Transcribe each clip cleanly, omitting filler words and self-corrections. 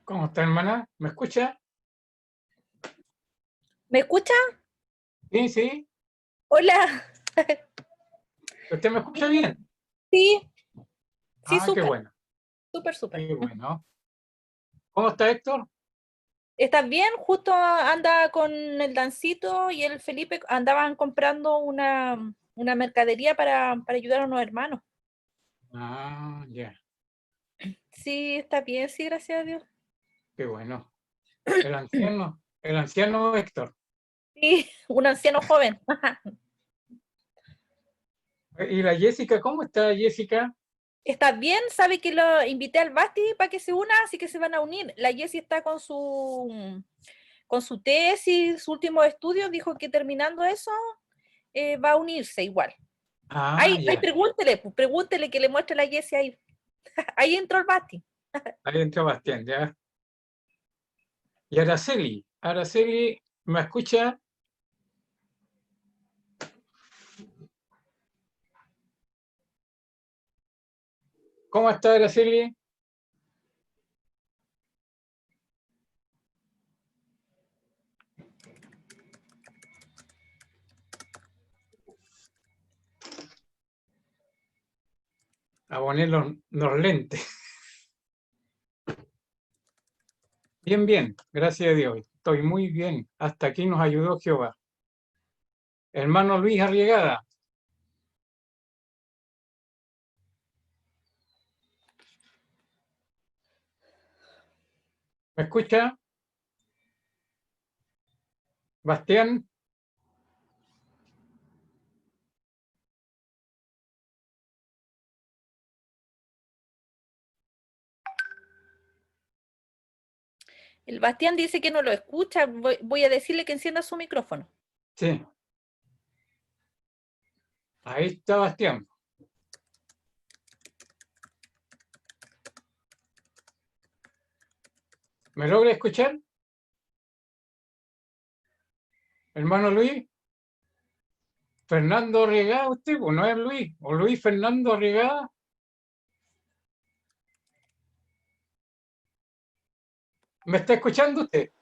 ¿Cómo está, hermana? ¿Me escucha? ¿Me escucha? Sí, sí. Hola. ¿Usted me escucha bien? Sí, sí, Ah, qué súper, bueno, súper, súper. qué bueno. ¿Cómo está Héctor? ¿Estás bien? Justo anda con el Dancito y el Felipe andaban comprando una mercadería para ayudar a unos hermanos. Ah, ya, Sí, está bien, sí, gracias a Dios. qué bueno. El anciano Héctor. Sí, un anciano joven. ¿Y la Jessica? ¿Cómo está Jessica? ¿Está bien? ¿Sabe que lo invité al Basti para que se una? Así que se van a unir. La Jessie está con su tesis, su último estudio, dijo que terminando eso va a unirse igual. Ah, Ay, ya. pregúntele, pues, pregúntele que le muestre la Jessie ahí. Ahí entró el Basti. Ahí entró Bastián, ya. Y Araceli, ¿me escucha? ¿Cómo está Araceli? A poner los lentes. Bien, bien, gracias a Dios. Estoy muy bien. Hasta aquí nos ayudó Jehová. Hermano Luis Arriegada, ¿me escucha? Bastián. El Bastián dice que no lo escucha. Voy a decirle que encienda su micrófono. Sí, ahí está Bastián. ¿Me logra escuchar? Hermano Luis, Fernando Arriagada, usted, pues no es Luis, o Luis Fernando Arriagada. ¿Me está escuchando usted?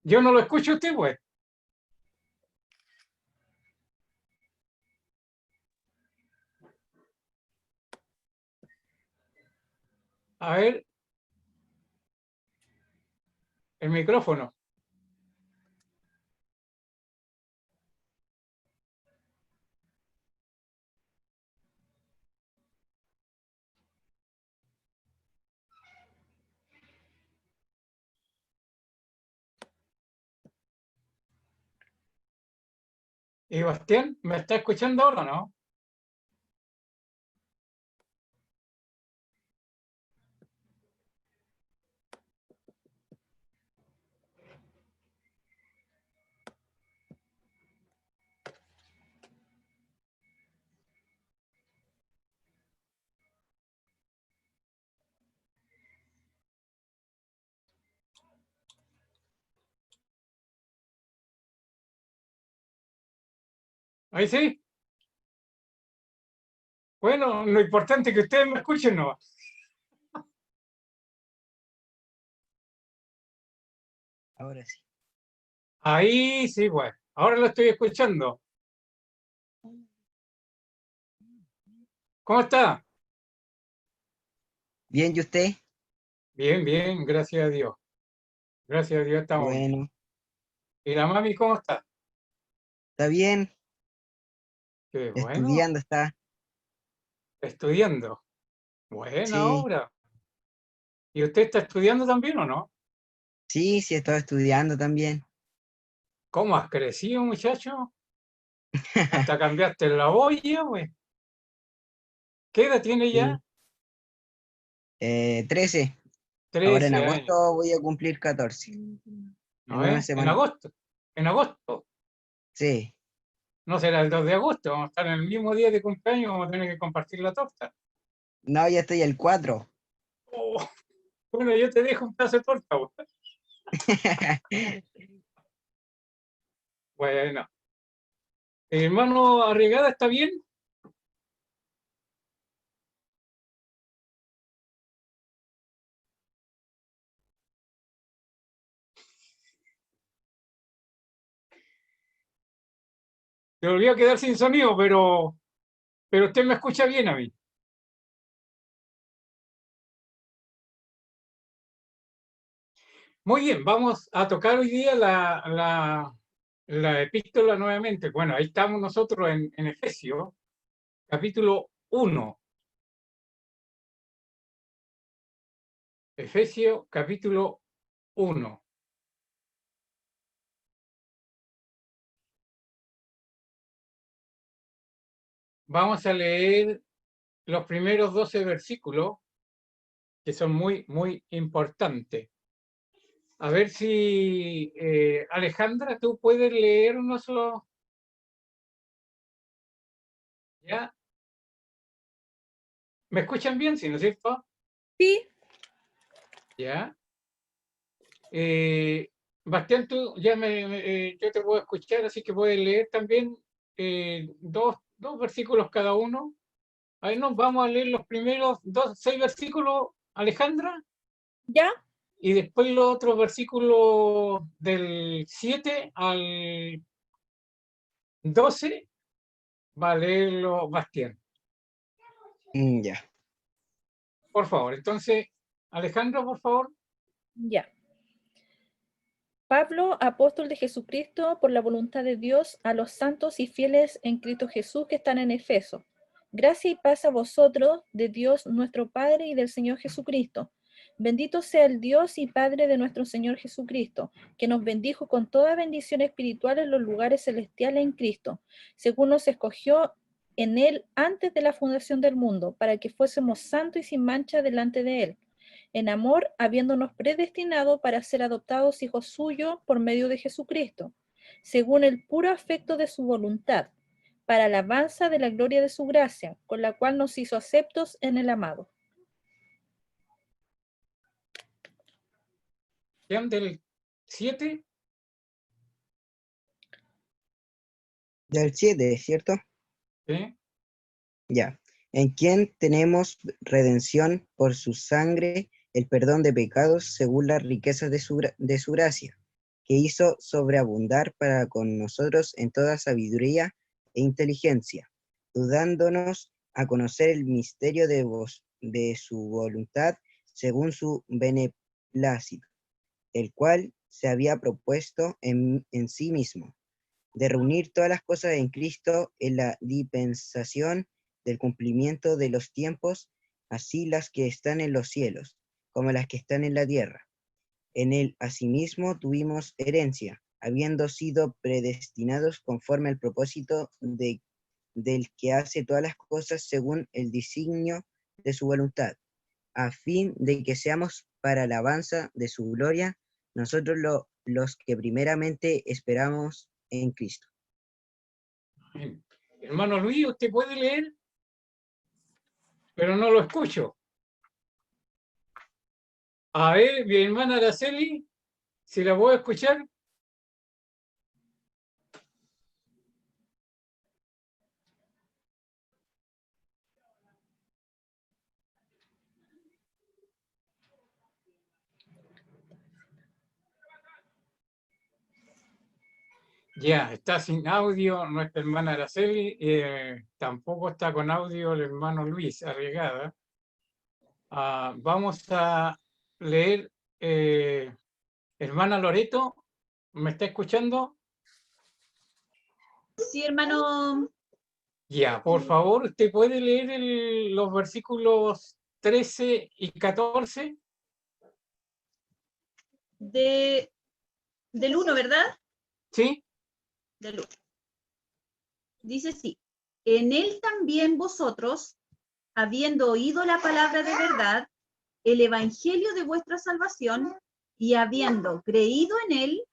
Yo no lo escucho a usted, pues. A ver, el micrófono. ¿Y Bastián, me está escuchando ahora, no? Ahí sí. Bueno, lo importante es que ustedes me escuchen, ¿no? Ahora sí. Ahí sí, pues. Ahora lo estoy escuchando. ¿Cómo está? Bien, ¿y usted? Bien, bien, gracias a Dios. Gracias a Dios Qué estamos bien. bueno. ¿Y la mami cómo está? ¿Está bien? Qué bueno, Estudiando está. estudiando. Buena Sí, obra. ¿Y usted está estudiando también o no? sí, estaba estudiando también. ¿Cómo has crecido, muchacho? Hasta cambiaste la olla, güey. ¿Qué edad tiene ya? Sí. 13. Ahora en 13 años. agosto voy a cumplir 14. En ¿No una es? En semana. agosto. En agosto. Sí. No será el 2 de agosto. Vamos a estar en el mismo día de cumpleaños. Vamos a tener que compartir la torta. No, ya estoy el 4. Oh, bueno, yo te dejo un pedazo de torta, güey. Bueno. ¿El hermano Arriagada está bien? Se volvió a quedar sin sonido, pero usted me escucha bien a mí. Muy bien, vamos a tocar hoy día la epístola nuevamente. Bueno, ahí estamos nosotros en Efesios, capítulo 1. Efesios, capítulo 1. Vamos a leer los primeros 12 versículos, que son muy, muy importantes. A ver si, Alejandra, tú puedes leernos los... ¿Ya? ¿Me escuchan bien, sí, no es cierto? Sí, ¿Ya? Bastián, tú ya yo te puedo escuchar, así que puedes leer también dos versículos cada uno. Ahí nos vamos a leer los primeros 6 versículos, Alejandra, ya, y después los otros versículos del 7 al 12 va a leerlo Bastián. Ya. Por favor, entonces, Alejandra, por favor. ya. Pablo, apóstol de Jesucristo, por la voluntad de Dios, a los santos y fieles en Cristo Jesús que están en Efeso. Gracia y paz a vosotros, de Dios nuestro Padre y del Señor Jesucristo. Bendito sea el Dios y Padre de nuestro Señor Jesucristo, que nos bendijo con toda bendición espiritual en los lugares celestiales en Cristo, según nos escogió en Él antes de la fundación del mundo, para que fuésemos santos y sin mancha delante de Él, en amor, habiéndonos predestinado para ser adoptados hijos suyos por medio de Jesucristo, según el puro afecto de su voluntad, para alabanza de la gloria de su gracia, con la cual nos hizo aceptos en el amado. ¿Sean del 7? Del 7, ¿cierto? ¿Sí? Ya. En quien tenemos redención por su sangre, el perdón de pecados, según las riquezas de su gracia, que hizo sobreabundar para con nosotros en toda sabiduría e inteligencia, dándonos a conocer el misterio de su voluntad, según su beneplácito, el cual se había propuesto en sí mismo, de reunir todas las cosas en Cristo en la dispensación del cumplimiento de los tiempos, así las que están en los cielos, como las que están en la tierra. En él asimismo tuvimos herencia, habiendo sido predestinados conforme al propósito del que hace todas las cosas según el designio de su voluntad, a fin de que seamos para alabanza de su gloria, nosotros los que primeramente esperamos en Cristo. Hermano Luis, ¿usted puede leer? Pero no lo escucho. A ver, mi hermana Araceli, si la puedo escuchar. Ya, está sin audio nuestra hermana Araceli, tampoco está con audio el hermano Luis Arriagada. Vamos a leer, hermana Loreto, ¿me está escuchando? Sí, hermano. Ya, por favor, ¿usted puede leer los versículos 13 y 14? Del 1, ¿verdad? ¿Sí? Del 1. Dice sí. En él también vosotros, habiendo oído la palabra de verdad, el evangelio de vuestra salvación, y habiendo creído en él,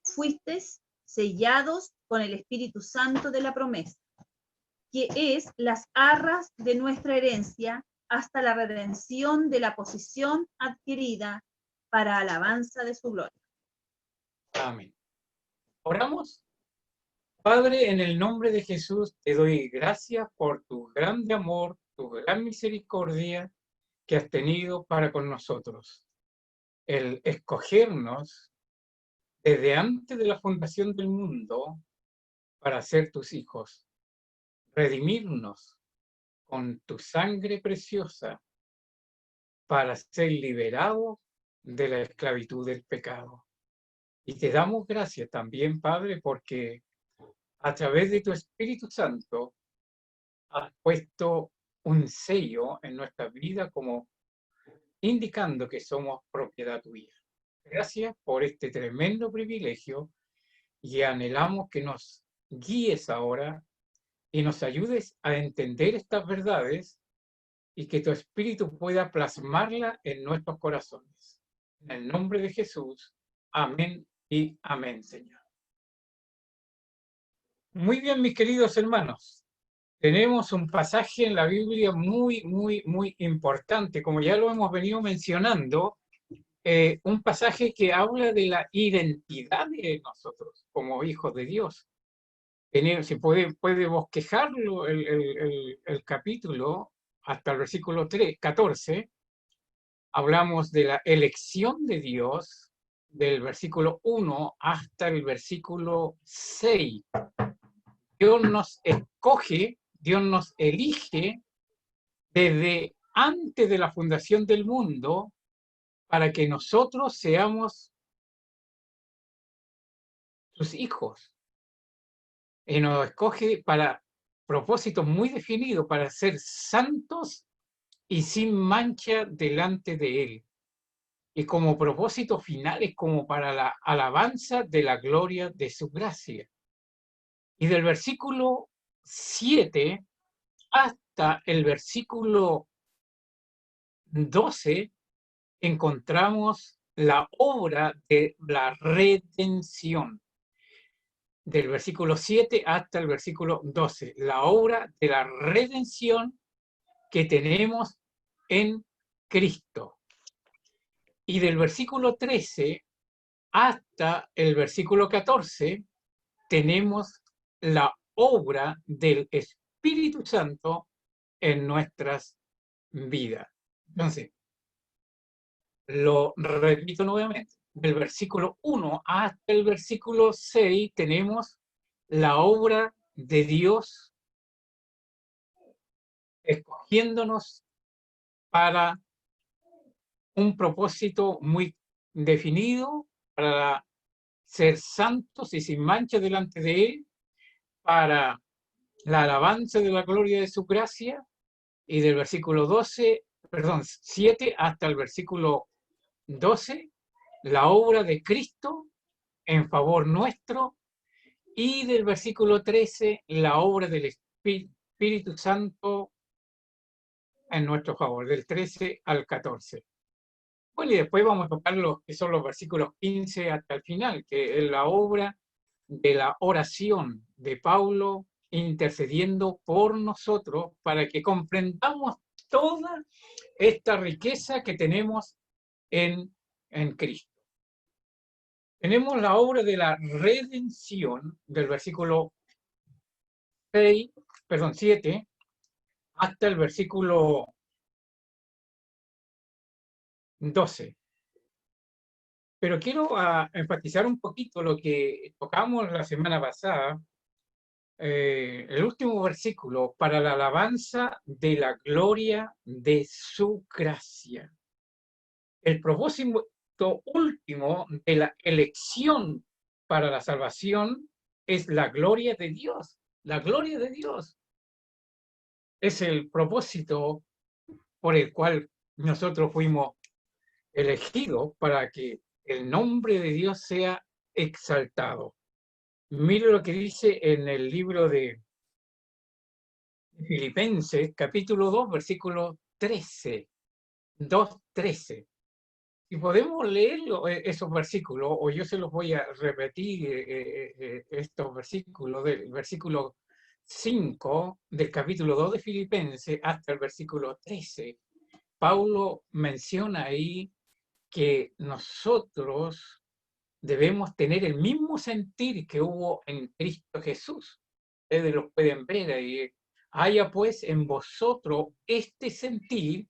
fuisteis sellados con el Espíritu Santo de la promesa, que es las arras de nuestra herencia hasta la redención de la posesión adquirida para alabanza de su gloria. Amén. ¿Oramos? Padre, en el nombre de Jesús te doy gracias por tu grande amor, tu gran misericordia que has tenido para con nosotros. El escogernos desde antes de la fundación del mundo para ser tus hijos, redimirnos con tu sangre preciosa para ser liberados de la esclavitud del pecado. Y te damos gracias también, Padre, porque a través de tu Espíritu Santo has puesto un sello en nuestra vida como indicando que somos propiedad tuya. Gracias por este tremendo privilegio y anhelamos que nos guíes ahora y nos ayudes a entender estas verdades y que tu Espíritu pueda plasmarla en nuestros corazones. En el nombre de Jesús, amén y amén, Señor. Muy bien, mis queridos hermanos. Tenemos un pasaje en la Biblia muy importante, como ya lo hemos venido mencionando, un pasaje que habla de la identidad de nosotros como hijos de Dios. Si puede bosquejarlo el capítulo hasta el versículo 14, hablamos de la elección de Dios, del versículo 1 hasta el versículo 6. Dios nos escoge, Dios nos elige desde antes de la fundación del mundo para que nosotros seamos sus hijos. Y nos escoge para propósitos muy definidos, para ser santos y sin mancha delante de Él. Y como propósito final es como para la alabanza de la gloria de su gracia. Y del versículo 7 hasta el versículo 12 encontramos la obra de la redención. Del versículo 7 hasta el versículo 12, la obra de la redención que tenemos en Cristo. Y del versículo 13 hasta el versículo 14 tenemos la obra del Espíritu Santo en nuestras vidas. Entonces, lo repito nuevamente, del versículo 1 hasta el versículo 6 tenemos la obra de Dios escogiéndonos para un propósito muy definido, para ser santos y sin mancha delante de Él, para la alabanza de la gloria de su gracia, y del versículo 7 hasta el versículo 12, la obra de Cristo en favor nuestro, y del versículo 13, la obra del Espíritu Santo en nuestro favor, del 13 al 14. Bueno, y después vamos a tocar los que son los versículos 15 hasta el final, que es la obra de la oración de Pablo intercediendo por nosotros para que comprendamos toda esta riqueza que tenemos en Cristo. Tenemos la obra de la redención del versículo 7 hasta el versículo 12. Pero quiero enfatizar un poquito lo que tocamos la semana pasada, el último versículo, para la alabanza de la gloria de su gracia. El propósito último de la elección para la salvación es la gloria de Dios. La gloria de Dios es el propósito por el cual nosotros fuimos elegidos para que el nombre de Dios sea exaltado. Mire lo que dice en el libro de Filipenses, capítulo 2, versículo 13. 2:13. Y podemos leer esos versículos, o yo se los voy a repetir, estos versículos, del versículo 5 del capítulo 2 de Filipenses hasta el versículo 13. Pablo menciona ahí que nosotros debemos tener el mismo sentir que hubo en Cristo Jesús. Ustedes lo pueden ver ahí. Haya pues en vosotros este sentir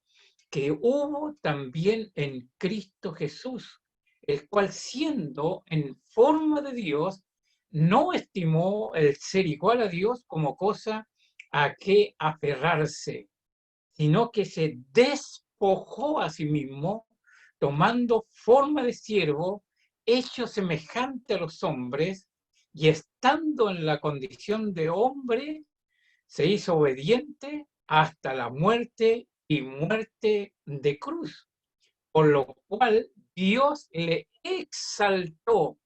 que hubo también en Cristo Jesús, el cual siendo en forma de Dios, no estimó el ser igual a Dios como cosa a que aferrarse, sino que se despojó a sí mismo, tomando forma de siervo, hecho semejante a los hombres, y estando en la condición de hombre, se hizo obediente hasta la muerte y muerte de cruz, por lo cual Dios le exaltó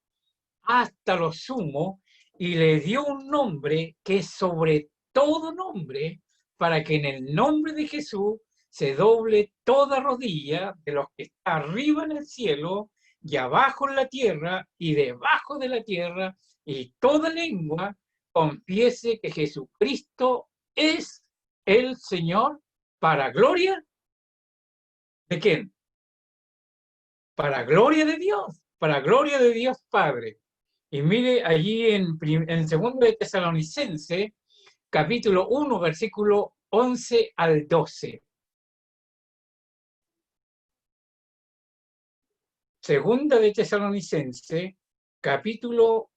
hasta lo sumo y le dio un nombre que es sobre todo nombre, para que en el nombre de Jesús se doble toda rodilla de los que está arriba en el cielo y abajo en la tierra y debajo de la tierra, y toda lengua confiese que Jesucristo es el Señor, para gloria ¿de quién? Para gloria de Dios, para gloria de Dios Padre. Y mire allí en 2 de Tesalonicenses, capítulo 1, versículo 11 al 12. Segunda de Tesalonicenses, capítulo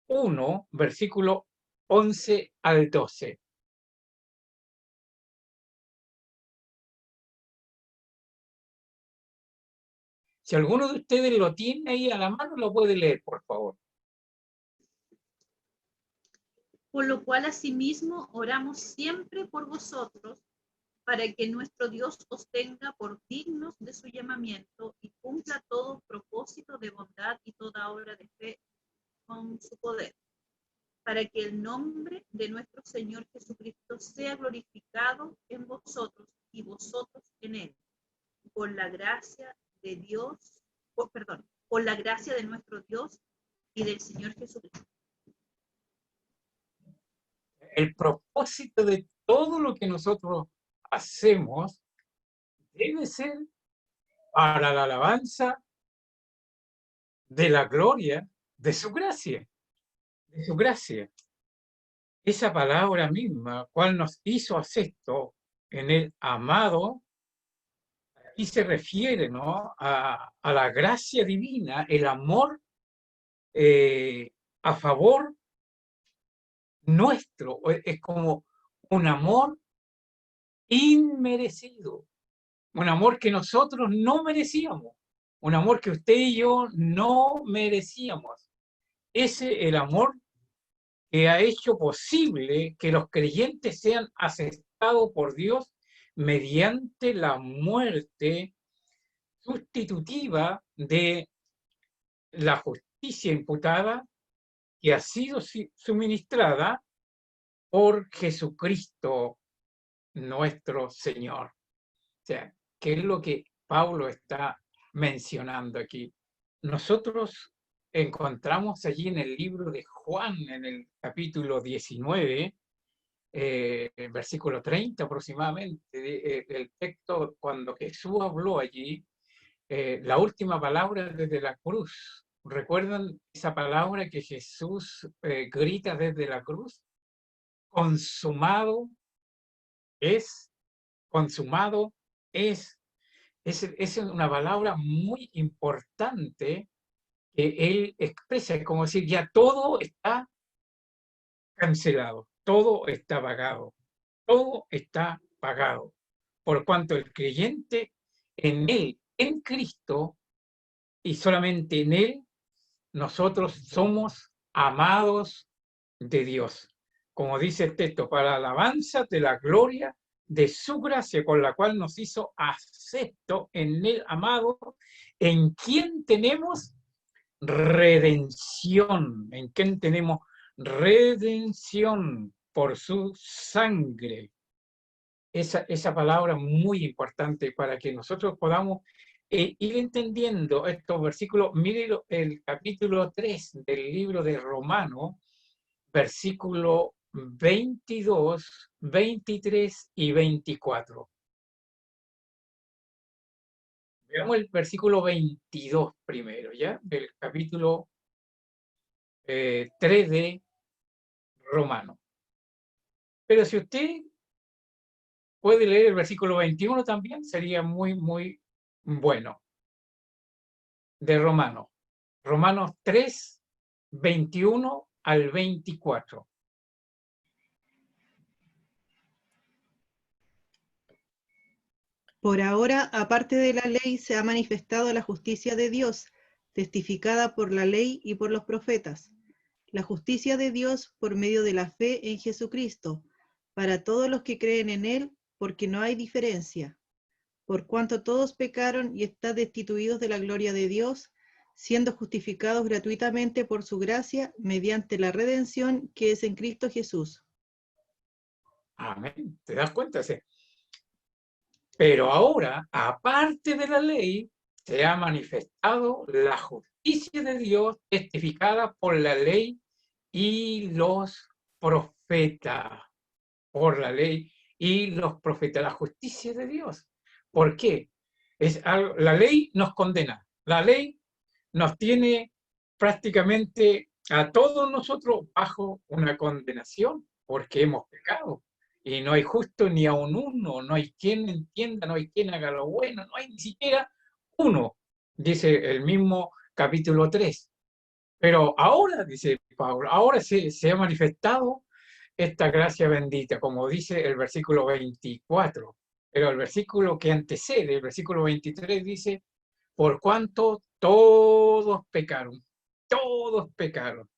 1, versículo 11 al 12. Si alguno de ustedes lo tiene ahí a la mano, lo puede leer, por favor. Por lo cual asimismo oramos siempre por vosotros, para que nuestro Dios os tenga por dignos de su llamamiento y cumpla todo propósito de bondad y toda obra de fe con su poder, para que el nombre de nuestro Señor Jesucristo sea glorificado en vosotros y vosotros en él, por la gracia de Dios, por la gracia de nuestro Dios y del Señor Jesucristo. El propósito de todo lo que nosotros hacemos debe ser para la alabanza de la gloria de su gracia, de su gracia. Esa palabra misma, cual nos hizo acepto en el amado, y se refiere, ¿no?, a la gracia divina, el amor a favor nuestro. Es como un amor inmerecido, un amor que nosotros no merecíamos, un amor que usted y yo no merecíamos. Ese es el amor que ha hecho posible que los creyentes sean aceptados por Dios mediante la muerte sustitutiva de la justicia imputada, que ha sido suministrada por Jesucristo nuestro Señor. O sea, ¿qué es lo que Pablo está mencionando aquí? Nosotros encontramos allí en el libro de Juan, en el capítulo 19, versículo 30 aproximadamente, el texto cuando Jesús habló allí, la última palabra desde la cruz. ¿Recuerdan esa palabra que Jesús grita desde la cruz? Consumado es, consumado es. Es una palabra muy importante que él expresa, es como decir, ya todo está cancelado, todo está pagado, todo está pagado, por cuanto el creyente en él, en Cristo, y solamente en él, nosotros somos amados de Dios. Como dice el texto, para alabanza de la gloria de su gracia, con la cual nos hizo acepto en el amado, en quien tenemos redención, en quien tenemos redención por su sangre. Esa palabra muy importante para que nosotros podamos ir entendiendo estos versículos. Mire el capítulo 3 del libro de Romanos, versículo 22, 23 y 24. Veamos el versículo 22 primero, ¿ya? Del capítulo 3 de Romanos. Pero si usted puede leer el versículo 21 también, sería muy, muy bueno. De Romanos. Romanos 3, 21 al 24. Por ahora, aparte de la ley, se ha manifestado la justicia de Dios, testificada por la ley y por los profetas. La justicia de Dios por medio de la fe en Jesucristo, para todos los que creen en Él, porque no hay diferencia. Por cuanto todos pecaron y están destituidos de la gloria de Dios, siendo justificados gratuitamente por su gracia, mediante la redención que es en Cristo Jesús. Amén. ¿Te das cuenta? Sí. Pero ahora, aparte de la ley, se ha manifestado la justicia de Dios testificada por la ley y los profetas. Por la ley y los profetas. La justicia de Dios. ¿Por qué? La ley nos condena. La ley nos tiene prácticamente a todos nosotros bajo una condenación porque hemos pecado. Y no hay justo ni aun uno, no hay quien entienda, no hay quien haga lo bueno, no hay ni siquiera uno, dice el mismo capítulo 3. Pero ahora, dice Pablo, ahora se ha manifestado esta gracia bendita, como dice el versículo 24. Pero el versículo que antecede, el versículo 23, dice, por cuanto todos pecaron, todos pecaron.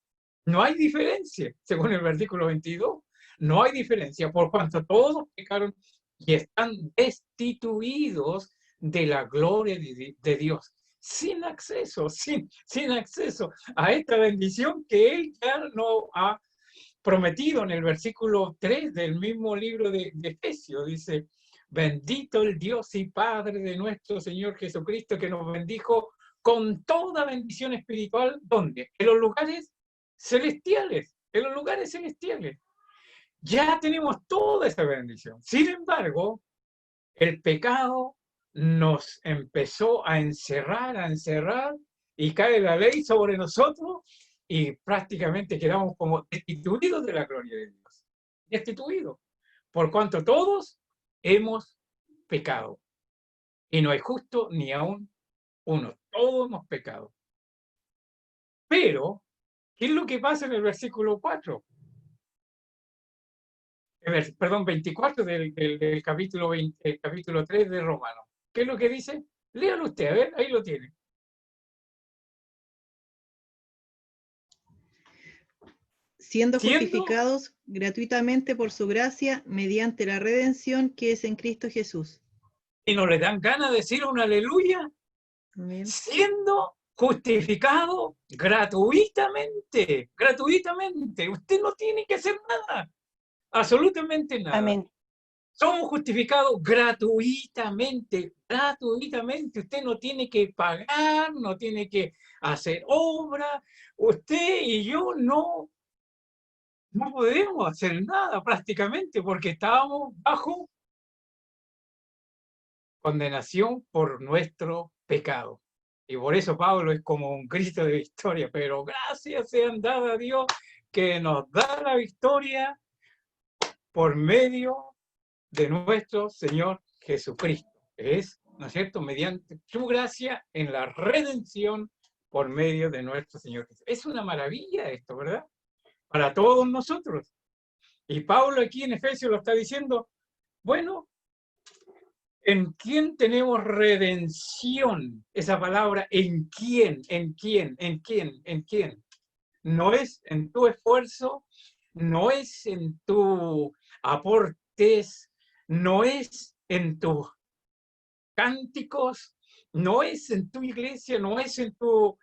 No hay diferencia, según el versículo 22. No hay diferencia, por cuanto todos pecaron y están destituidos de la gloria de Dios, sin acceso, sin acceso a esta bendición que Él ya no ha prometido en el versículo 3 del mismo libro de Efesios. Dice, bendito el Dios y Padre de nuestro Señor Jesucristo, que nos bendijo con toda bendición espiritual. ¿Dónde? En los lugares celestiales, en los lugares celestiales. Ya tenemos toda esa bendición. Sin embargo, el pecado nos empezó a encerrar, y cae la ley sobre nosotros y prácticamente quedamos como destituidos de la gloria de Dios. Destituidos. Por cuanto todos hemos pecado. Y no hay justo ni aún uno. Todos hemos pecado. Pero, ¿qué es lo que pasa en el versículo 4? Perdón, 24 del capítulo 20, el capítulo 3 de Romanos. ¿Qué es lo que dice? Léalo usted, a ver, ahí lo tiene. Siendo justificados gratuitamente por su gracia, mediante la redención que es en Cristo Jesús. ¿Y no le dan ganas de decir un aleluya? Amén. Siendo justificado gratuitamente, gratuitamente. Usted no tiene que hacer nada, absolutamente nada. Amén. Somos justificados gratuitamente, gratuitamente. Usted no tiene que pagar, no tiene que hacer obra. Usted y yo no podemos hacer nada prácticamente porque estábamos bajo condenación por nuestro pecado. Y por eso Pablo es como un Cristo de victoria, pero gracias sean dadas a Dios que nos da la victoria por medio de nuestro Señor Jesucristo. Es, ¿no es cierto?, mediante su gracia en la redención por medio de nuestro Señor Jesús. Es una maravilla esto, ¿verdad? Para todos nosotros. Y Pablo aquí en Efesios lo está diciendo, bueno, ¿en quién tenemos redención? Esa palabra, ¿en quién? ¿En quién? ¿En quién? ¿En quién? No es en tu esfuerzo, no es en tu aportes, no es en tus cánticos, no es en tu iglesia, no es en tu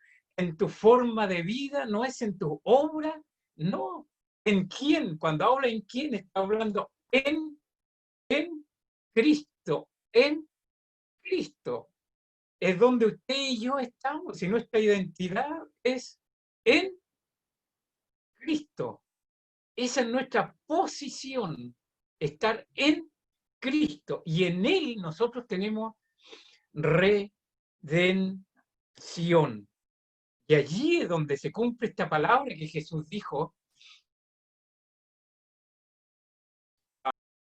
forma de vida, no es en tu obra, no. ¿En quién? Cuando habla en quién, está hablando en Cristo, en Cristo. Es donde usted y yo estamos, y nuestra identidad es en Cristo. Esa es nuestra posición, estar en Cristo. Y en Él nosotros tenemos redención. Y allí es donde se cumple esta palabra que Jesús dijo.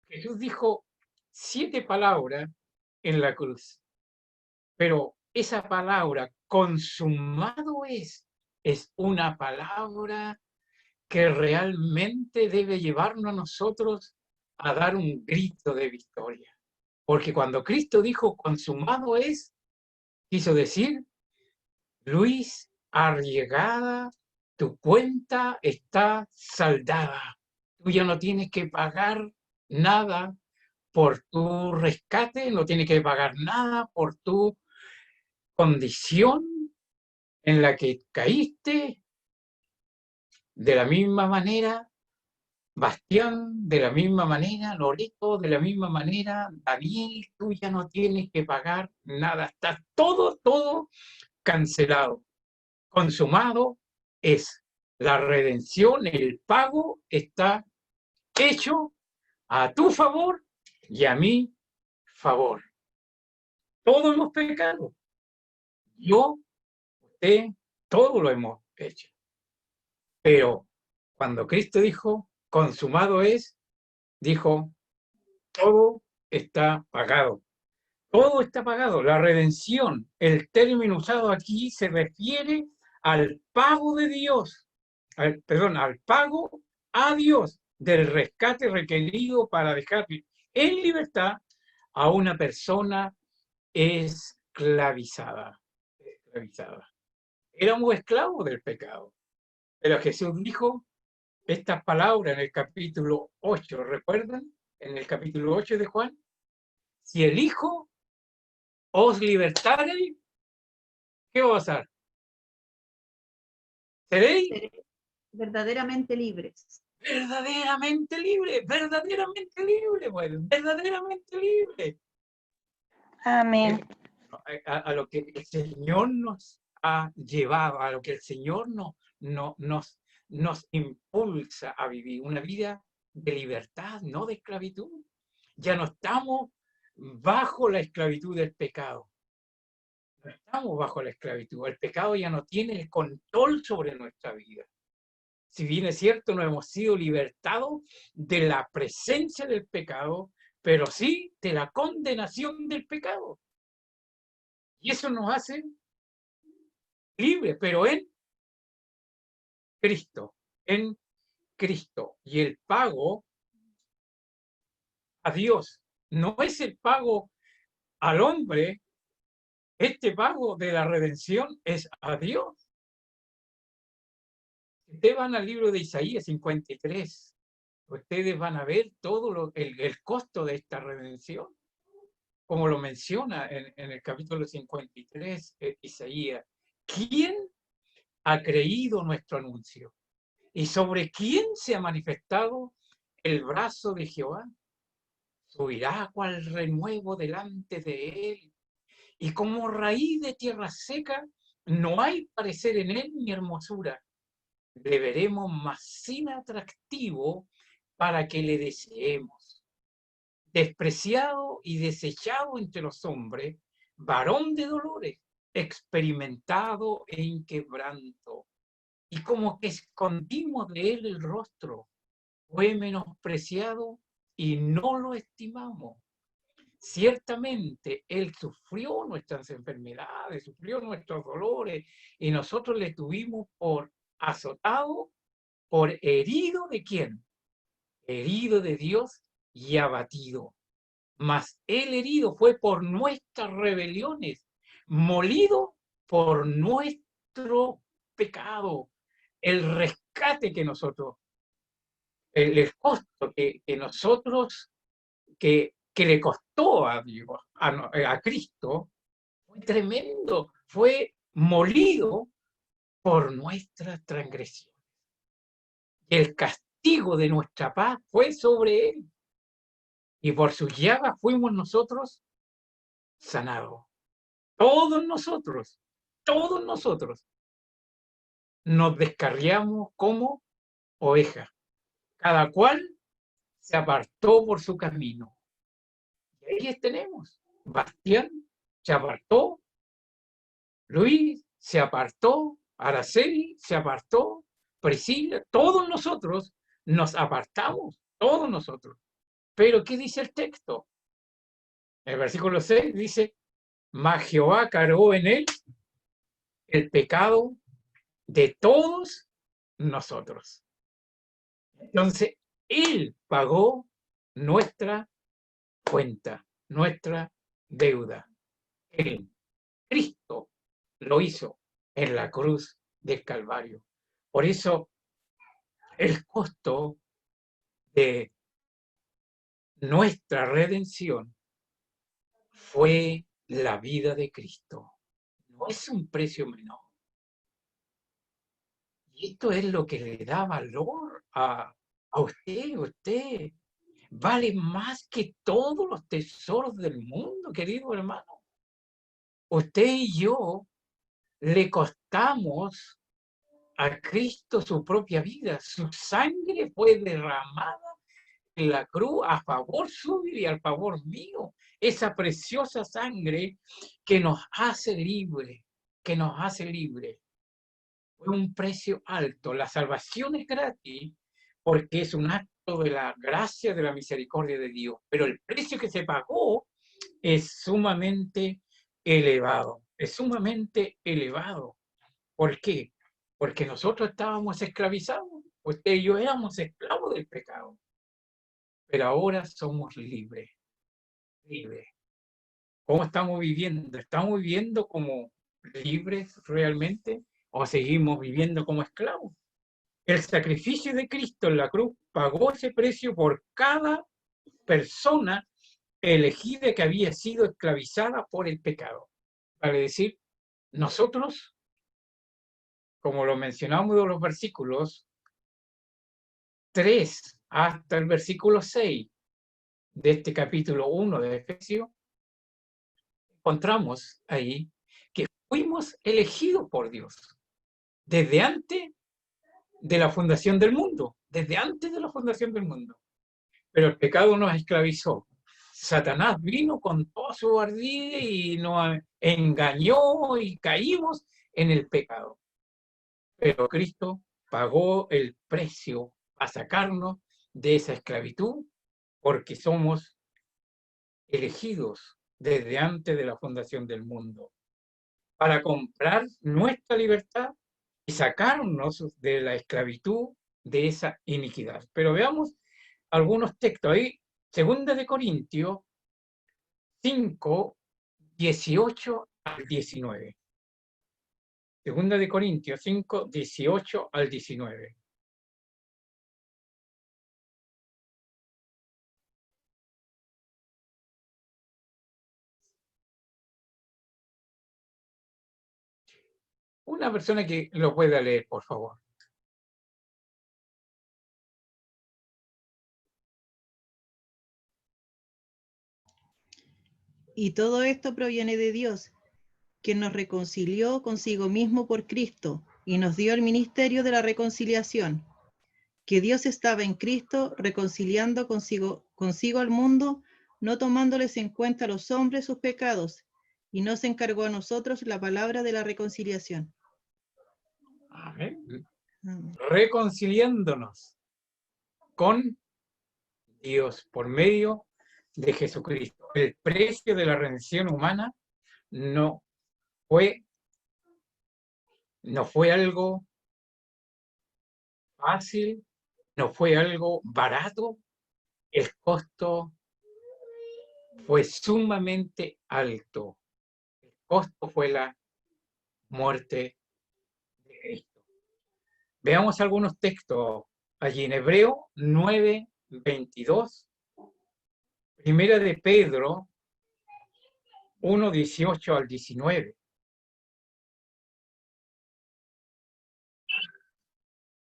Jesús dijo 7 palabras en la cruz. Pero esa palabra, consumado es una palabra que realmente debe llevarnos a nosotros a dar un grito de victoria. Porque cuando Cristo dijo consumado es, quiso decir, Luis Arriagada, tu cuenta está saldada. Tú ya no tienes que pagar nada por tu rescate, no tienes que pagar nada por tu condición en la que caíste. De la misma manera, Bastián, de la misma manera, Loreto, de la misma manera, Daniel, tú ya no tienes que pagar nada. Está todo cancelado. Consumado es la redención, el pago está hecho a tu favor y a mi favor. Todos hemos pecado. Yo, usted, todos lo hemos hecho. Pero cuando Cristo dijo, consumado es, dijo, todo está pagado. Todo está pagado. La redención, el término usado aquí se refiere al pago de Dios, al pago a Dios del rescate requerido para dejar en libertad a una persona esclavizada. Éramos esclavos del pecado. Pero Jesús dijo estas palabras en el capítulo 8, ¿recuerdan? En el capítulo 8 de Juan. Si el Hijo os libertare, ¿qué va a pasar? ¿Seréis? Verdaderamente libres. Verdaderamente libre, bueno, verdaderamente libre. Amén. A lo que el Señor nos ha llevado, a lo que el Señor nos impulsa a vivir una vida de libertad, no de esclavitud. Ya no estamos bajo la esclavitud del pecado. No estamos bajo la esclavitud. El pecado ya no tiene el control sobre nuestra vida. Si bien es cierto, no hemos sido libertados de la presencia del pecado, pero sí de la condenación del pecado. Y eso nos hace libres, pero en Cristo, en Cristo. Y el pago a Dios no es el pago al hombre, este pago de la redención es a Dios. Ustedes van al libro de Isaías 53, ustedes van a ver todo el costo de esta redención, como lo menciona en el capítulo 53, Isaías. ¿Quién ha creído nuestro anuncio? ¿Y sobre quién se ha manifestado el brazo de Jehová? Subirá cual renuevo delante de él, y como raíz de tierra seca, no hay parecer en él ni hermosura. Le veremos más sin atractivo para que le deseemos. Despreciado y desechado entre los hombres, varón de dolores, experimentado en quebranto. Y como que escondimos de él el rostro, fue menospreciado y no lo estimamos. Ciertamente él sufrió nuestras enfermedades, sufrió nuestros dolores, y nosotros le tuvimos por azotado, por herido de quién? Herido de Dios y abatido. Mas el herido fue por nuestras rebeliones, molido por nuestro pecado. El rescate que nosotros, el costo que nosotros, que le costó a Dios, a Cristo, fue tremendo, fue molido por nuestras transgresiones. Y el castigo de nuestra paz fue sobre él. Y por sus llagas fuimos nosotros sanados. Todos nosotros nos descarriamos como ovejas. Cada cual se apartó por su camino. Y ahí tenemos. Bastián se apartó, Luis se apartó, Araceli se apartó, Priscila, todos nosotros nos apartamos, todos nosotros. Pero ¿qué dice el texto? El versículo 6 dice, mas Jehová cargó en él el pecado de todos nosotros. Entonces, Él pagó nuestra cuenta, nuestra deuda. Él, Cristo, lo hizo en la cruz del Calvario. Por eso, el costo de nuestra redención fue la vida de Cristo. No es un precio menor. Y esto es lo que le da valor a usted. Usted vale más que todos los tesoros del mundo, querido hermano. Usted y yo le costamos a Cristo su propia vida. Su sangre fue derramada en la cruz a favor suyo y al favor mío. Esa preciosa sangre que nos hace libre, que nos hace libre. Fue un precio alto. La salvación es gratis porque es un acto de la gracia, de la misericordia de Dios. Pero el precio que se pagó es sumamente elevado. Es sumamente elevado. ¿Por qué? Porque nosotros estábamos esclavizados. Usted y yo éramos esclavos del pecado. Pero ahora somos libres. Libres. ¿Cómo estamos viviendo? ¿Estamos viviendo como libres realmente o seguimos viviendo como esclavos? El sacrificio de Cristo en la cruz pagó ese precio por cada persona elegida que había sido esclavizada por el pecado. Vale decir, nosotros, como lo mencionamos en los versículos 3 hasta el versículo 6 de este capítulo 1 de Efesios, encontramos ahí que fuimos elegidos por Dios desde antes de la fundación del mundo, desde antes de la fundación del mundo. Pero el pecado nos esclavizó. Satanás vino con toda su ardilla y nos engañó y caímos en el pecado. Pero Cristo pagó el precio a sacarnos de esa esclavitud porque somos elegidos desde antes de la fundación del mundo para comprar nuestra libertad y sacarnos de la esclavitud de esa iniquidad. Pero veamos algunos textos ahí. Segunda de Corintios 5, 18 al 19. Segunda de Corintios 5, 18 al 19. Una persona que lo pueda leer, por favor. Y todo esto proviene de Dios, quien nos reconcilió consigo mismo por Cristo y nos dio el ministerio de la reconciliación, que Dios estaba en Cristo reconciliando consigo al mundo, no tomándoles en cuenta a los hombres sus pecados, y nos encargó a nosotros la palabra de la reconciliación. Amén. Amén. Reconciliándonos con Dios por medio de Jesucristo. El precio de la redención humana no fue algo fácil, no fue algo barato. El costo fue sumamente alto. El costo fue la muerte de Cristo. Veamos algunos textos allí en Hebreo 9, 22, Primera de Pedro 1, 18 al 19.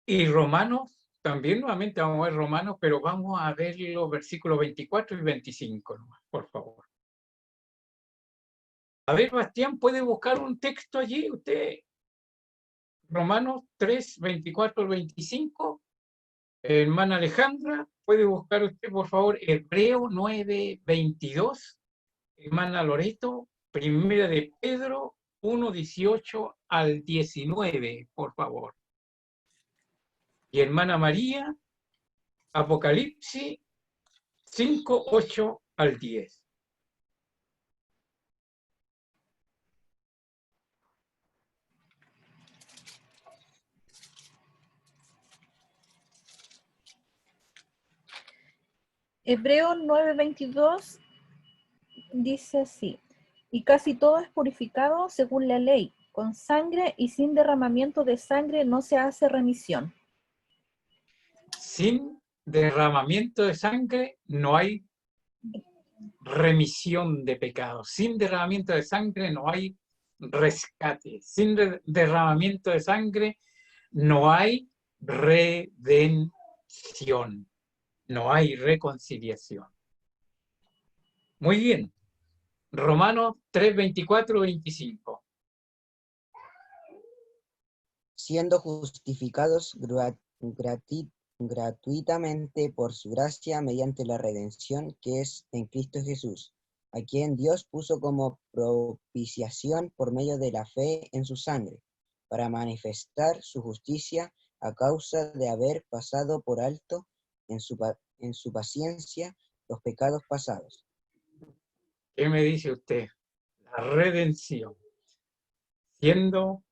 Y Romanos, también nuevamente vamos a ver Romanos, pero vamos a ver los versículos 24 y 25, por favor. A ver, Bastián, ¿puede buscar un texto allí usted? Romanos 3, 24 al 25. Hermana Alejandra, ¿puede buscar usted, por favor, Hebreo 9, 22? Hermana Loreto, Primera de Pedro 1, 18 al 19, por favor. Y hermana María, Apocalipsis 5, 8 al 10. Hebreos 9:22 dice así: y casi todo es purificado según la ley, con sangre, y sin derramamiento de sangre no se hace remisión. Sin derramamiento de sangre no hay remisión de pecados. Sin derramamiento de sangre no hay rescate. Sin derramamiento de sangre no hay redención. No hay reconciliación. Muy bien. Romanos 3, 24, 25. Siendo justificados gratuitamente por su gracia mediante la redención que es en Cristo Jesús, a quien Dios puso como propiciación por medio de la fe en su sangre, para manifestar su justicia a causa de haber pasado por alto en su paciencia los pecados pasados. ¿Qué me dice usted? La redención. Siendo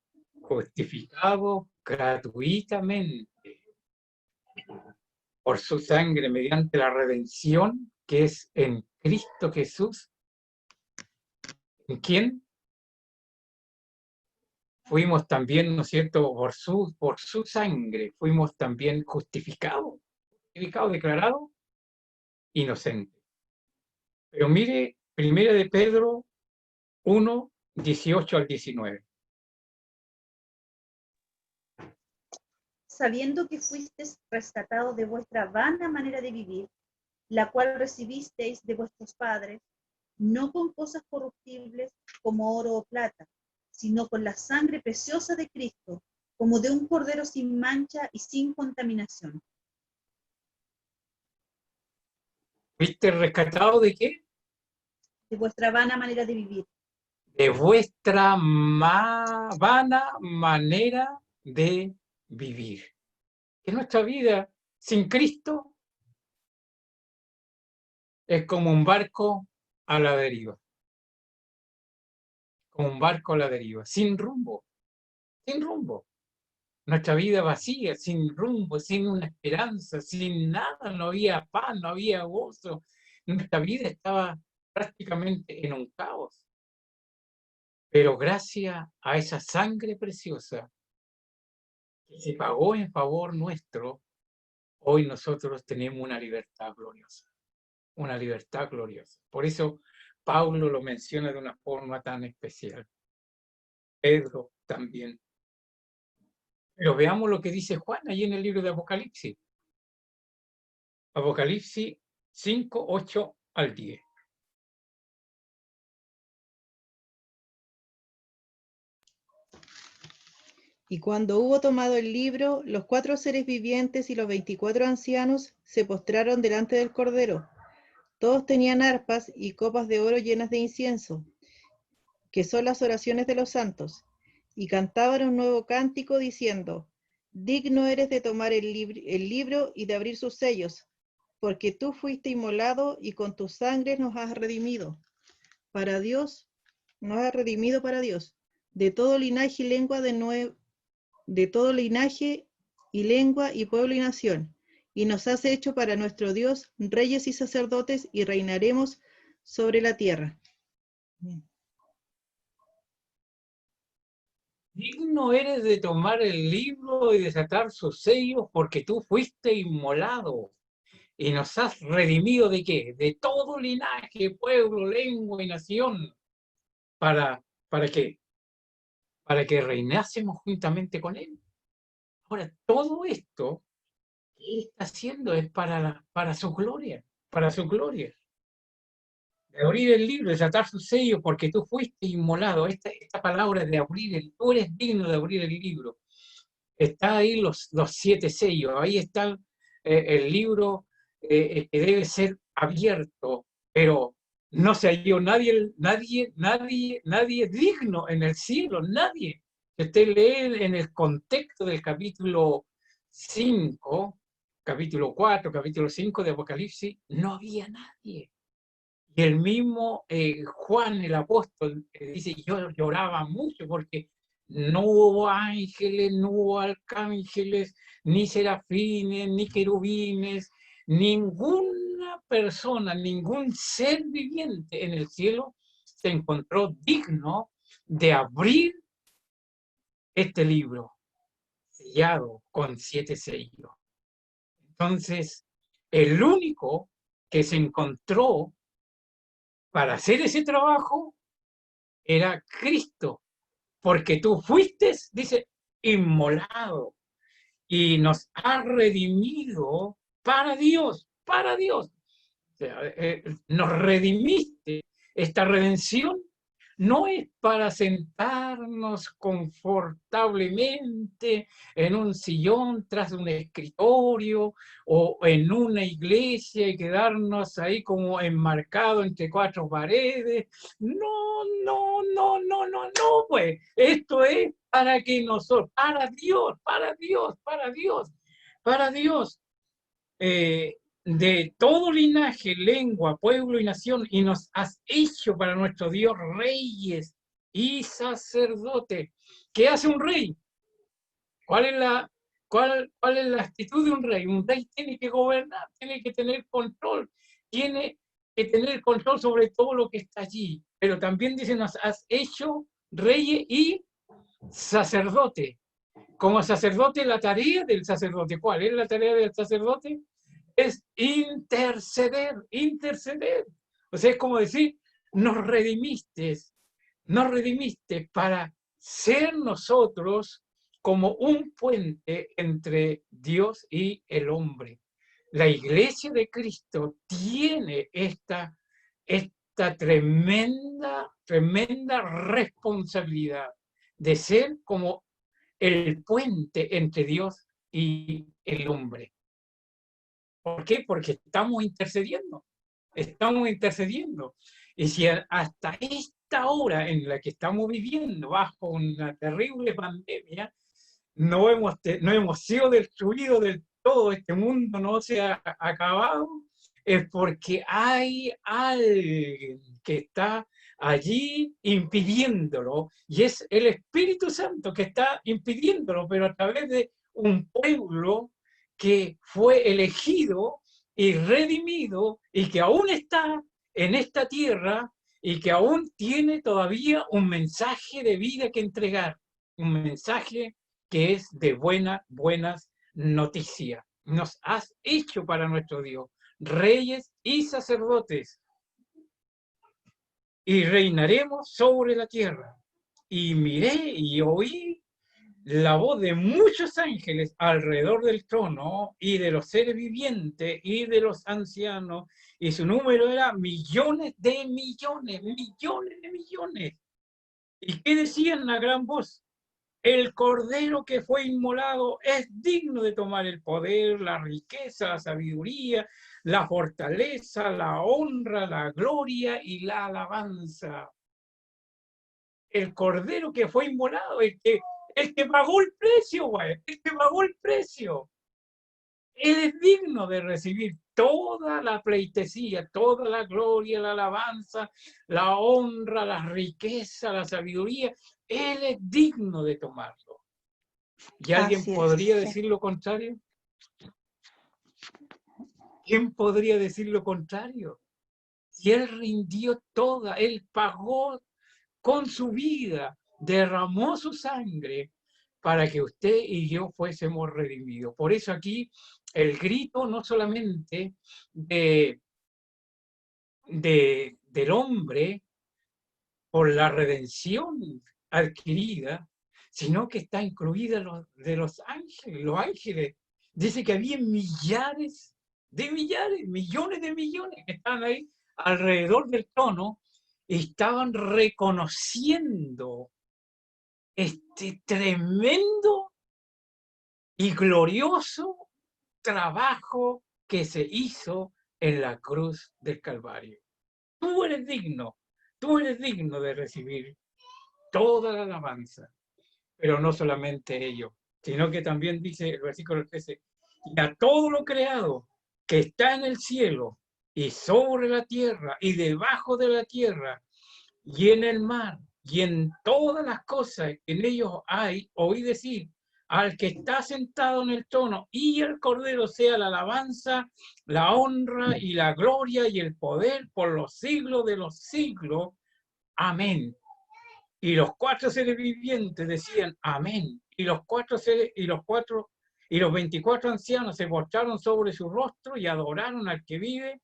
justificado gratuitamente por su sangre mediante la redención que es en Cristo Jesús. ¿En quién? Fuimos también, ¿no es cierto?, por su sangre, fuimos también justificados, declarados inocentes. Pero mire, 1 de Pedro 1, 18 al 19. Sabiendo que fuisteis rescatados de vuestra vana manera de vivir, la cual recibisteis de vuestros padres, no con cosas corruptibles como oro o plata, sino con la sangre preciosa de Cristo, como de un cordero sin mancha y sin contaminación. ¿Fuiste rescatado de qué? De vuestra vana manera de vivir. De vuestra vana manera de vivir. Que nuestra vida sin Cristo es como un barco a la deriva. Como un barco a la deriva, sin rumbo. Sin rumbo. Nuestra vida vacía, sin rumbo, sin una esperanza, sin nada, no había paz, no había gozo. Nuestra vida estaba prácticamente en un caos. Pero gracias a esa sangre preciosa que se pagó en favor nuestro, hoy nosotros tenemos una libertad gloriosa. Una libertad gloriosa. Por eso Pablo lo menciona de una forma tan especial. Pedro también. Pero veamos lo que dice Juan allí en el libro de Apocalipsis. Apocalipsis 5, 8 al 10. Y cuando hubo tomado el libro, los 4 seres vivientes y los 24 ancianos se postraron delante del Cordero. Todos tenían arpas y copas de oro llenas de incienso, que son las oraciones de los santos, y cantaban un nuevo cántico diciendo: digno eres de tomar el libro y de abrir sus sellos, porque tú fuiste inmolado y con tu sangre nos has redimido para Dios, de todo linaje y lengua de todo linaje y lengua y pueblo y nación, y nos has hecho para nuestro Dios reyes y sacerdotes, y reinaremos sobre la tierra. Digno eres de tomar el libro y desatar sus sellos, porque tú fuiste inmolado y nos has redimido ¿de qué? De todo linaje, pueblo, lengua y nación. ¿Para qué? Para que reinásemos juntamente con Él. Ahora, todo esto que Él está haciendo es para su gloria, para su gloria. De abrir el libro, desatar sus sellos, porque tú fuiste inmolado. Esta palabra de abrir, tú eres digno de abrir el libro. Está ahí los 7 sellos, ahí está el libro que debe ser abierto, pero no se halló nadie digno en el cielo, nadie. Si usted lee en el contexto del capítulo 5, capítulo 4, capítulo 5 de Apocalipsis, no había nadie. Y el mismo Juan, el apóstol, dice: yo lloraba mucho porque no hubo ángeles, no hubo arcángeles, ni serafines, ni querubines, ninguna persona, ningún ser viviente en el cielo se encontró digno de abrir este libro sellado con 7 sellos. Entonces, el único que se encontró para hacer ese trabajo era Cristo, porque tú fuiste, dice, inmolado y nos ha redimido para Dios, para Dios. O sea, nos redimiste. Esta redención no es para sentarnos confortablemente en un sillón tras un escritorio o en una iglesia y quedarnos ahí como enmarcados entre 4 paredes. No, no, no, no, no, no, pues esto es para que nosotros, para Dios, para Dios, para Dios, para Dios. De todo linaje, lengua, pueblo y nación, y nos has hecho para nuestro Dios reyes y sacerdotes. ¿Qué hace un rey? ¿Cuál es la actitud de un rey? Un rey tiene que gobernar, tiene que tener control, tiene que tener control sobre todo lo que está allí. Pero también dice, nos has hecho reyes y sacerdotes. Como sacerdote, la tarea del sacerdote, ¿cuál es la tarea del sacerdote? Es interceder, interceder. O sea, es como decir, nos redimiste para ser nosotros como un puente entre Dios y el hombre. La iglesia de Cristo tiene esta tremenda responsabilidad de ser como el puente entre Dios y el hombre. ¿Por qué? Porque estamos intercediendo. Estamos intercediendo. Y si hasta esta hora en la que estamos viviendo, bajo una terrible pandemia, no hemos sido destruidos del todo, este mundo no se ha acabado, es porque hay alguien que está allí impidiéndolo, y es el Espíritu Santo que está impidiéndolo, pero a través de un pueblo que fue elegido y redimido y que aún está en esta tierra y que aún tiene todavía un mensaje de vida que entregar, un mensaje que es de buenas noticias. Nos has hecho para nuestro Dios reyes y sacerdotes y reinaremos sobre la tierra. Y miré y oí la voz de muchos ángeles alrededor del trono y de los seres vivientes y de los ancianos, y su número era millones de millones, millones de millones. ¿Y qué decían a gran voz? El cordero que fue inmolado es digno de tomar el poder, la riqueza, la sabiduría, la fortaleza, la honra, la gloria y la alabanza. El cordero que fue inmolado, el que pagó el precio, güey, el que pagó el precio. Él es digno de recibir toda la pleitesía, toda la gloria, la alabanza, la honra, la riqueza, la sabiduría. Él es digno de tomarlo. ¿Y alguien podría decir lo contrario? ¿Quién podría decir lo contrario? Si Él rindió toda, Él pagó con su vida, derramó su sangre para que usted y yo fuésemos redimidos. Por eso aquí el grito no solamente del hombre por la redención adquirida, sino que está incluida de los ángeles. Los ángeles, dice que había millares de millares, millones de millones que están ahí alrededor del trono y estaban reconociendo este tremendo y glorioso trabajo que se hizo en la cruz del Calvario. Tú eres digno de recibir toda la alabanza, pero no solamente ello, sino que también dice el versículo 13, y a todo lo creado que está en el cielo y sobre la tierra y debajo de la tierra y en el mar y en todas las cosas que en ellos hay, oí decir al que está sentado en el trono y el Cordero sea la alabanza, la honra y la gloria y el poder por los siglos de los siglos. Amén. Y los 4 seres vivientes decían amén. Y los 24 ancianos se postraron sobre su rostro y adoraron al que vive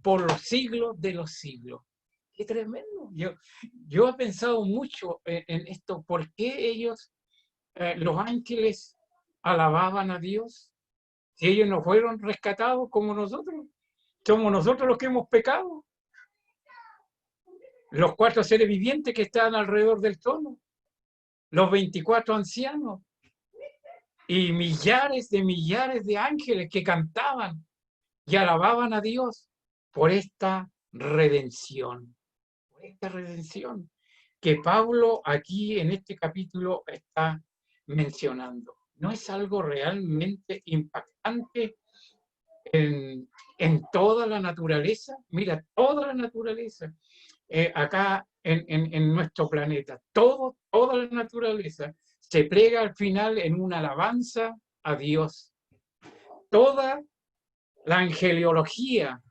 por los siglos de los siglos. ¡Qué tremendo! Yo he pensado mucho en esto. ¿Por qué ellos, los ángeles, alababan a Dios? Si ellos no fueron rescatados como nosotros, somos nosotros los que hemos pecado. Los 4 seres vivientes que estaban alrededor del trono, los 24 ancianos y millares de ángeles que cantaban y alababan a Dios por esta redención. Por esta redención que Pablo aquí en este capítulo está mencionando. ¿No es algo realmente impactante en toda la naturaleza? Mira, toda la naturaleza, acá en nuestro planeta, toda la naturaleza se plega al final en una alabanza a Dios. Toda la angeliología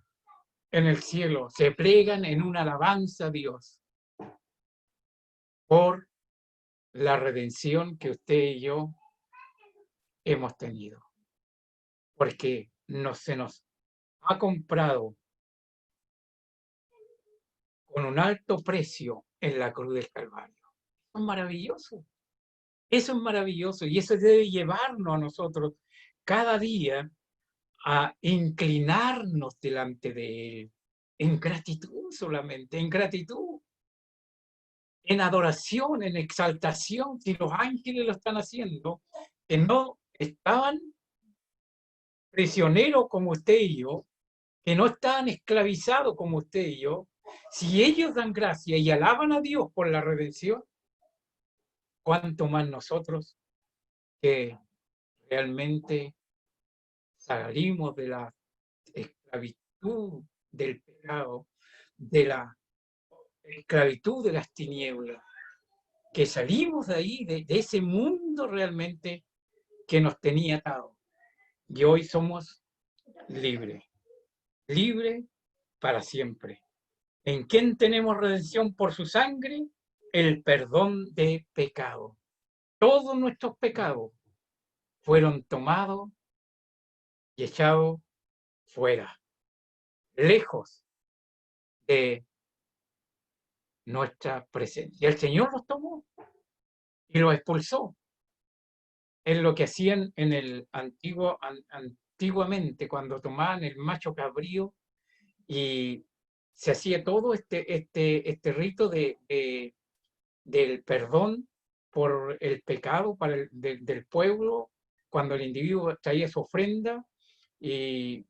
en el cielo se plegan en una alabanza a Dios por la redención que usted y yo hemos tenido. Porque se nos ha comprado con un alto precio en la cruz del Calvario. Eso es maravilloso. Eso es maravilloso y eso debe llevarnos a nosotros cada día a inclinarnos delante de Él, en gratitud solamente, en gratitud, en adoración, en exaltación. Si los ángeles lo están haciendo, que no estaban prisioneros como usted y yo, que no estaban esclavizados como usted y yo, si ellos dan gracia y alaban a Dios por la redención, cuánto más nosotros que realmente salimos de la esclavitud del pecado, de la esclavitud de las tinieblas, que salimos de ahí, de ese mundo realmente que nos tenía atados. Y hoy somos libres, libres para siempre. ¿En quién tenemos redención por su sangre? El perdón de pecado. Todos nuestros pecados fueron tomados y echados fuera, lejos de nuestra presencia. El Señor los tomó y los expulsó. Es lo que hacían en el antiguamente, cuando tomaban el macho cabrío y se hacía todo este rito del perdón por el pecado del pueblo, cuando el individuo traía su ofrenda y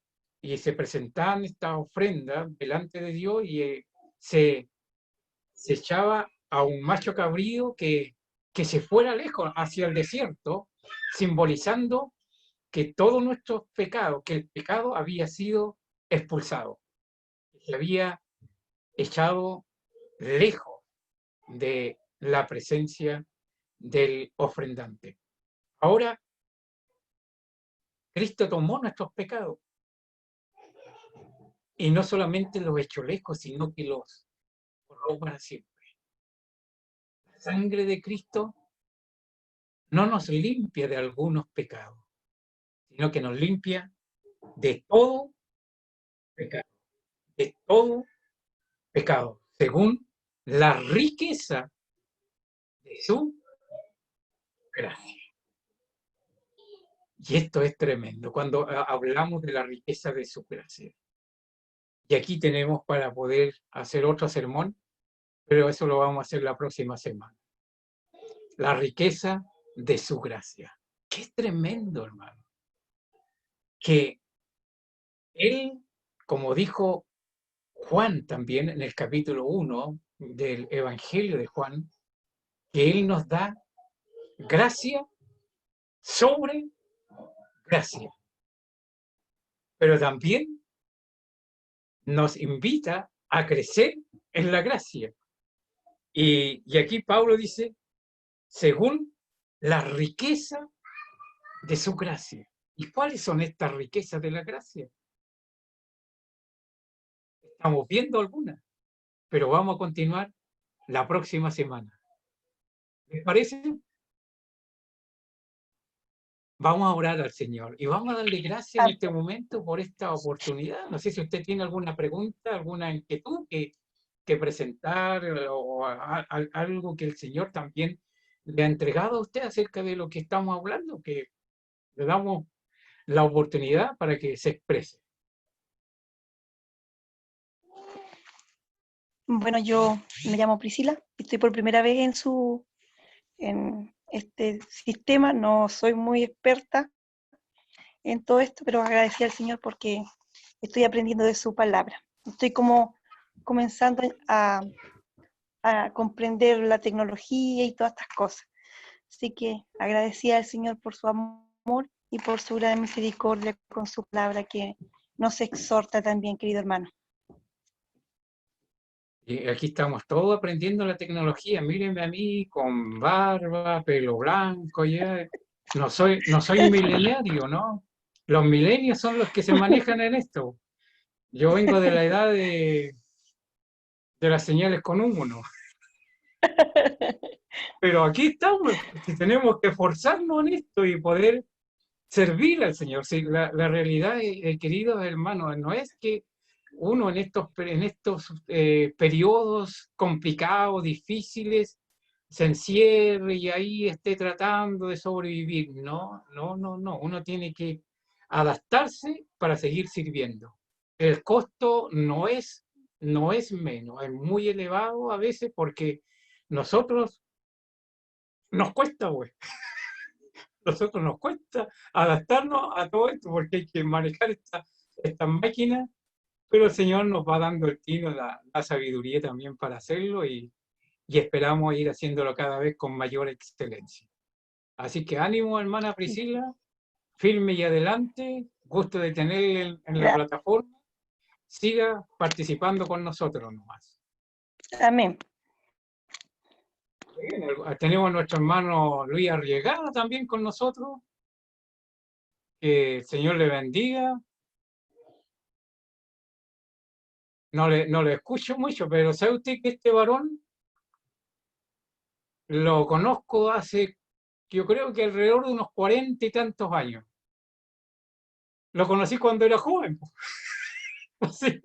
se presentaban estas ofrendas delante de Dios y se echaba a un macho cabrío que se fuera lejos hacia el desierto, simbolizando que todos nuestros pecados, que el pecado había sido expulsado, se había echado lejos de la presencia del ofrendante. Ahora, Cristo tomó nuestros pecados y no solamente los echó lejos, sino que los borró para siempre. La sangre de Cristo no nos limpia de algunos pecados, sino que nos limpia de todo pecado, según la riqueza de su gracia. Y esto es tremendo cuando hablamos de la riqueza de su gracia. Y aquí tenemos para poder hacer otro sermón, pero eso lo vamos a hacer la próxima semana. La riqueza de su gracia. Qué tremendo, hermano. Que Él, como dijo Juan también en el capítulo 1 del Evangelio de Juan, que Él nos da gracia sobre gracia. Pero también nos invita a crecer en la gracia. Y aquí Pablo dice, según la riqueza de su gracia. ¿Y cuáles son estas riquezas de la gracia? Estamos viendo algunas, pero vamos a continuar la próxima semana. ¿Les parece? Vamos a orar al Señor y vamos a darle gracias en este momento por esta oportunidad. No sé si usted tiene alguna pregunta, alguna inquietud que presentar o algo que el Señor también le ha entregado a usted acerca de lo que estamos hablando, que le damos la oportunidad para que se exprese. Bueno, yo me llamo Priscila, estoy por primera vez en este sistema, no soy muy experta en todo esto, pero agradecida al Señor porque estoy aprendiendo de su palabra. Estoy como comenzando a comprender la tecnología y todas estas cosas. Así que agradecida al Señor por su amor y por su gran misericordia con su palabra que nos exhorta también, querido hermano. Y aquí estamos todos aprendiendo la tecnología. Mírenme a mí con barba, pelo blanco, ya. No soy mileniario, ¿no? Los milenios son los que se manejan en esto. Yo vengo de la edad de las señales con uno. Pero aquí estamos, si tenemos que esforzarnos en esto y poder servir al Señor. Sí, la realidad, queridos hermanos, no es que uno en estos periodos complicados, difíciles, se encierre y ahí esté tratando de sobrevivir. No, no, no, no. Uno tiene que adaptarse para seguir sirviendo. El costo no es menos, es muy elevado a veces porque nosotros nos cuesta, güey. Nosotros nos cuesta adaptarnos a todo esto porque hay que manejar estas máquinas, pero el Señor nos va dando el tino, la sabiduría también para hacerlo y esperamos ir haciéndolo cada vez con mayor excelencia. Así que ánimo, hermana Priscila, firme y adelante, gusto de tenerle en la plataforma, siga participando con nosotros nomás. Amén. Bien, tenemos a nuestro hermano Luis Arriegada también con nosotros. Que el Señor le bendiga. No le escucho mucho, pero ¿sabe usted que este varón lo conozco hace, yo creo que alrededor de unos 40 y tantos años? Lo conocí cuando era joven. Sí.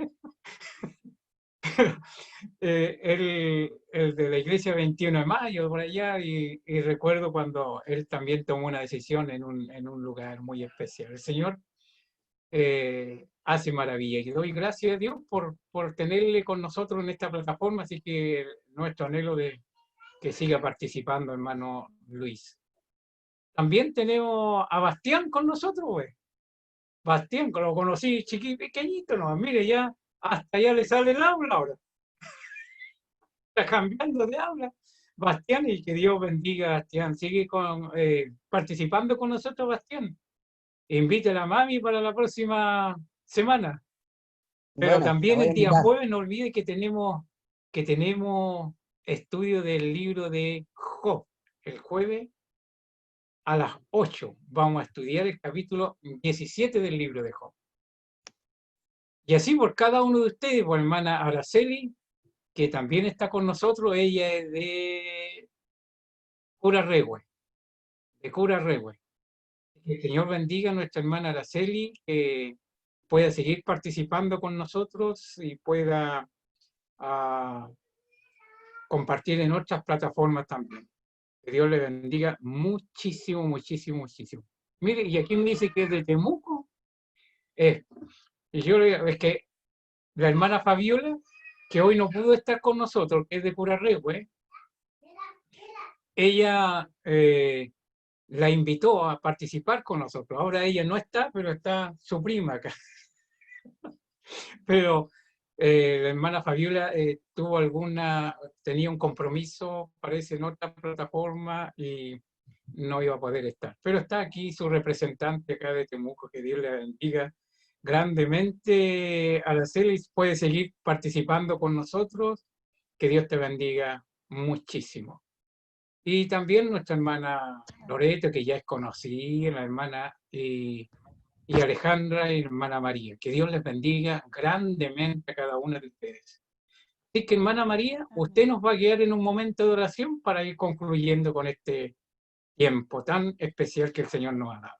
El de la iglesia 21 de mayo, por allá, y recuerdo cuando él también tomó una decisión en un lugar muy especial. El Señor hace maravillas y doy gracias a Dios por tenerle con nosotros en esta plataforma, así que nuestro anhelo de que siga participando, hermano Luis. También tenemos a Bastián con nosotros, güey. Bastián, que lo conocí chiquito, pequeñito, no, mire, ya hasta ya le sale el habla ahora. Está cambiando de habla. Bastián, y que Dios bendiga a Bastián. Sigue participando con nosotros, Bastián. Invite a la mami para la próxima semana. Pero Bueno, también la voy a el día invitar. jueves, no olvide que tenemos estudio del libro de Job. El jueves a las 8 vamos a estudiar el capítulo 17 del libro de Job. Y así por cada uno de ustedes, por hermana Araceli, que también está con nosotros, ella es de Cura Rehue, Que el Señor bendiga a nuestra hermana Araceli, que pueda seguir participando con nosotros y pueda compartir en otras plataformas también. Que Dios le bendiga muchísimo, muchísimo, muchísimo. Mire, y aquí me dice que es de Temuco. Y yo le digo, es que la hermana Fabiola, que hoy no pudo estar con nosotros, que es de Cura Rehue, ella la invitó a participar con nosotros. Ahora ella no está, pero está su prima acá. Pero la hermana Fabiola tenía un compromiso, parece, en otra plataforma y no iba a poder estar. Pero está aquí su representante acá de Temuco, que Dios le bendiga grandemente. Araceli puede seguir participando con nosotros, que Dios te bendiga muchísimo. Y también nuestra hermana Loreto, que ya es conocida, la hermana y Alejandra y la hermana María. Que Dios les bendiga grandemente a cada una de ustedes. Así que, hermana María, usted nos va a guiar en un momento de oración para ir concluyendo con este tiempo tan especial que el Señor nos ha dado.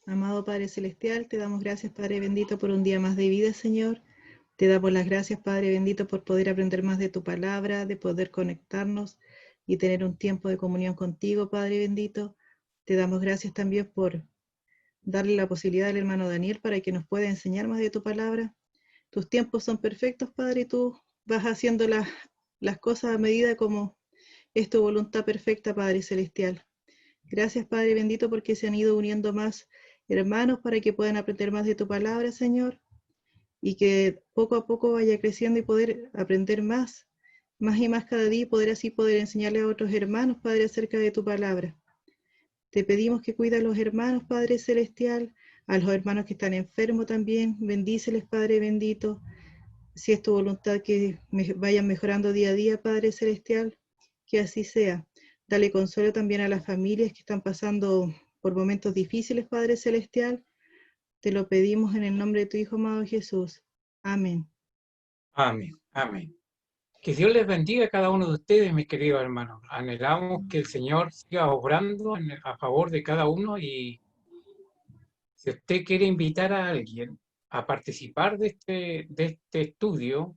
Amado Padre Celestial, te damos gracias, Padre bendito, por un día más de vida, Señor. Te damos las gracias, Padre bendito, por poder aprender más de tu palabra, de poder conectarnos y tener un tiempo de comunión contigo, Padre bendito. Te damos gracias también por darle la posibilidad al hermano Daniel para que nos pueda enseñar más de tu palabra. Tus tiempos son perfectos, Padre, y tú vas haciendo las cosas a medida como es tu voluntad perfecta, Padre Celestial. Gracias, Padre bendito, porque se han ido uniendo más hermanos para que puedan aprender más de tu palabra, Señor, y que poco a poco vaya creciendo y poder aprender más y más cada día, y poder enseñarle a otros hermanos, Padre, acerca de tu palabra. Te pedimos que cuida a los hermanos, Padre Celestial, a los hermanos que están enfermos también, bendíceles, Padre bendito, si es tu voluntad que vayan mejorando día a día, Padre Celestial, que así sea. Dale consuelo también a las familias que están pasando por momentos difíciles, Padre Celestial. Te lo pedimos en el nombre de tu Hijo amado Jesús. Amén. Amén, amén. Que Dios les bendiga a cada uno de ustedes, mis queridos hermanos. Anhelamos que el Señor siga obrando a favor de cada uno, y si usted quiere invitar a alguien a participar de este estudio,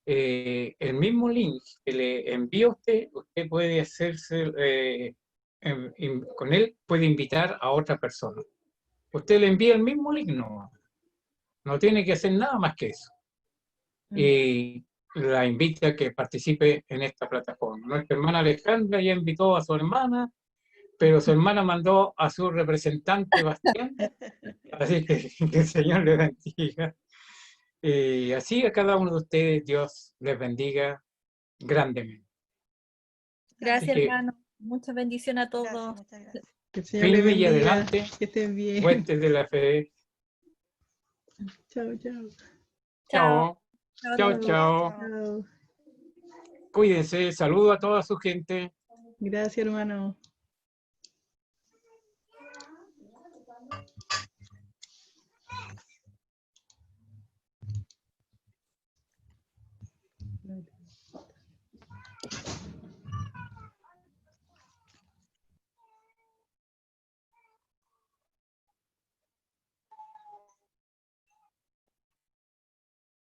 el mismo link que le envía a usted, usted puede hacerse, con él puede invitar a otra persona. Usted le envía el mismo link, no tiene que hacer nada más que eso. Y la invita a que participe en esta plataforma. Nuestra hermana Alejandra ya invitó a su hermana, pero su hermana mandó a su representante Bastián, así que el Señor le bendiga. Así a cada uno de ustedes, Dios les bendiga grandemente. Gracias, Así que hermano. Mucha bendición a todos. Gracias, muchas gracias. Que el Señor les firme y bendiga. adelante, Que estén bien. fuentes de la fe. Chao, chao. Chao, Chao, chao, chao. chao. Chao. Cuídense, saludo a toda su gente. Gracias, hermano.